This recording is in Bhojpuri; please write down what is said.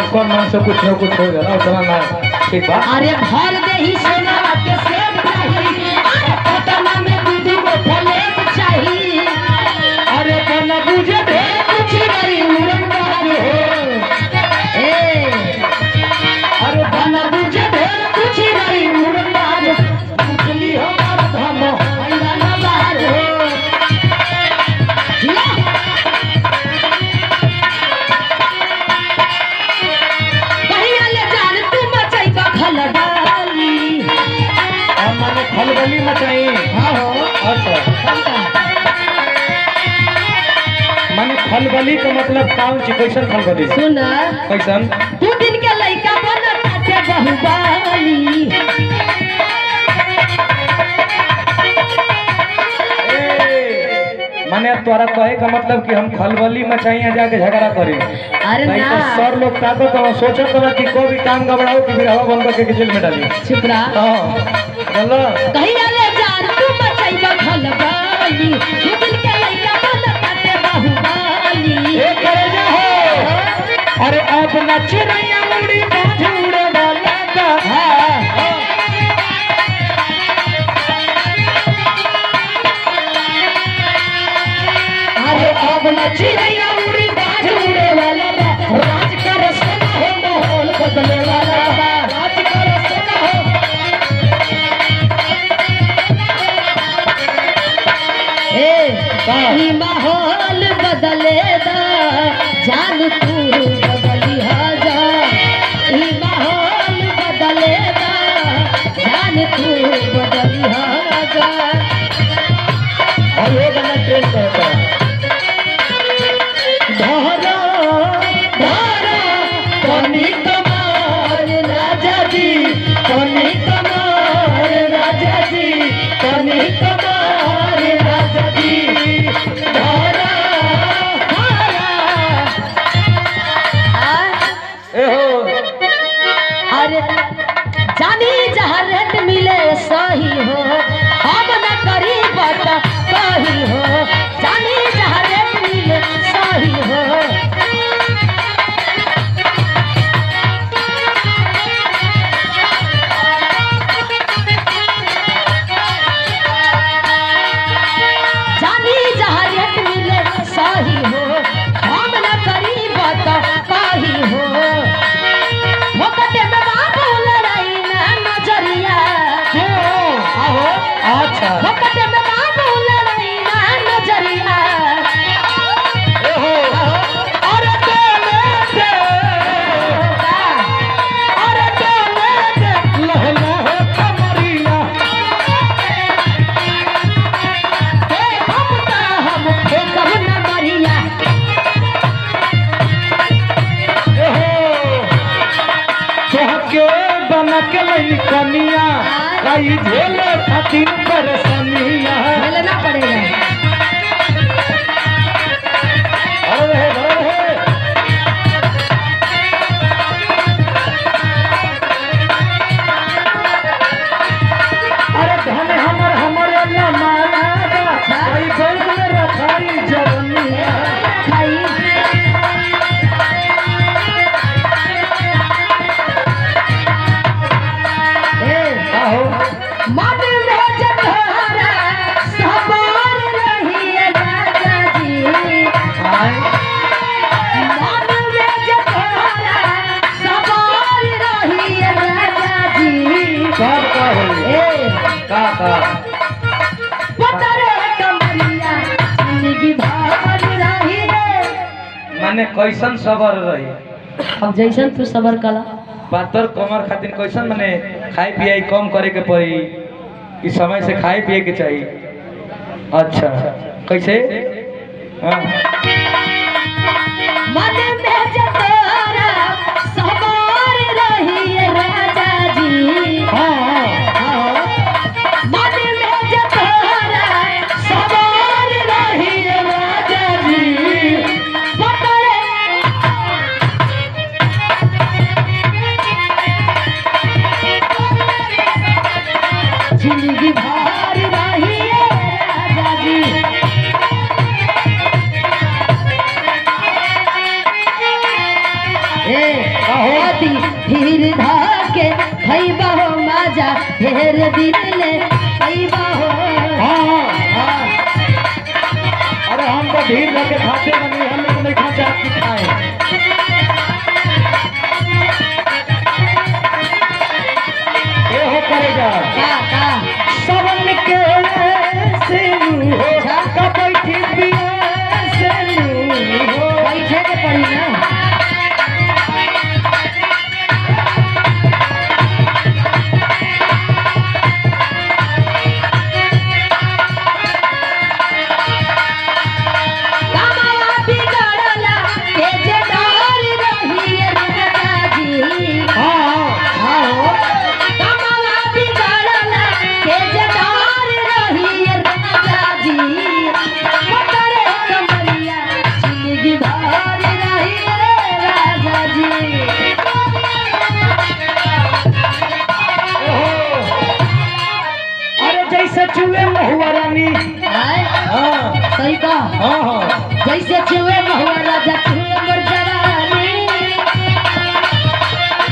उनका मन से कुछ हो जाला उतना ना ठीक बा। अरे भर दे ही सोना के सेब चाहिए, अरे पटना में दूध को फलेब चाहिए। अरे बना बुझे ए कुछ नहीं उड़न बाज हो, ए अरे बना बुझे ढेर कुछ नहीं उड़न बाज, उछली हो मर्द हम आइला ना बाहर हो। जिया कहिया ले जान तू मचाई का खलडाली। मैंने खलबली मचाई। हाँ हो अच्छा मैंने खलबली का मतलब कौन ची कैसन खलबली सुन कैसन? तू दिन के लइका बनता के बहुबाली। मैंने तोरा कहे का मतलब कि हम खलबली मचाई जाके झगड़ा करी। अरे नहीं ना तो सर लोग ताको तो सोचो तो कि कोई भी काम गबड़ाओ कि फिर हवा बंद करके जेल में डाली। चुप रहा। हाँ बोलो कहिया ले जान तू मचाई का खलबाली, तू दिन के लइका बनता के बहुबाली। ए करे जा हो अरे आप नच रैया उड़ी बाज उड़े वाला का अरे अब नची रैया उड़ी बाज उड़े वाला बा, राज कर सोना हो माहौल बदले वाला बा, राज कर सोना हो। ई माहौल बदलेदा जान तू बदली हा जा, ई माहौल बदलेदा जान तू बदली हा जा। और ये गाना ट्रेंड करता है। धारा धारा कनी कमार राजा जी, कनी कमार राजा जी, कनी कमार राजा जी। धारा धारा ए हो अरे जानी जहाँ रेट मिले सही हो, हम न करी बात कही हो। जानी जहाँ रेट मिले सही हो, जानी जहाँ रेट मिले सही हो, हम न करी बात कही हो। में बाबू लड़ाई ना नजरिया, अच्छा वकटे में बाबू लड़ाई ना नजरिया। ए हो अरे तेरे दे, अरे तेरे दे, लहला हो कमरिया हम फेंकब न मरिया। ए हो तोहके बना के लई कनिया कई झेले खातिर परेशानिया। मिलना पड़ेगा। अरे रहे अरे धन हमरे न माना कई बैंक में रखाई जवनिया। खाई आहो मन में जठोरा सवार रही राजा जी। आए मन में जठोरा सवार रही राजा जी। सब का होई का पतरे कमरिया जिंदगी भर रही रे। माने कैसन सबर रही अब जैसन तू सबर कला। पातर कमर खातिर कैसन माने खाई पियाई कम करे के पड़ी कि समय से खाए पिए के चाहिए। अच्छा कैसे? हाँ मन में जठोरा सवार रही राजा जी। हाँ मन में जठोरा सवार रही राजा जी। पतरे जिंदगी भर रही राजा जी। ए राजा ढेर दिन ले अइबा हो। हाँ हाँ अरे हम तो भीड़ करके खाते बनी हम लोग नहीं खाते आपकी खाए ये हो करेगा का सबन के से हो का बैठी पिया से हो बैठे के पड़ी ना। कमावा बिगड़ला के जे डर रही राजा जी। हाँ हाँ कमावा बिगड़ला के जे डर रही राजा जी। पकड़े कमरिया जिंदगी भर रही राजा जी। अरे जैसे चूहे महुआ रानी आय हाँ सही का हाँ हाँ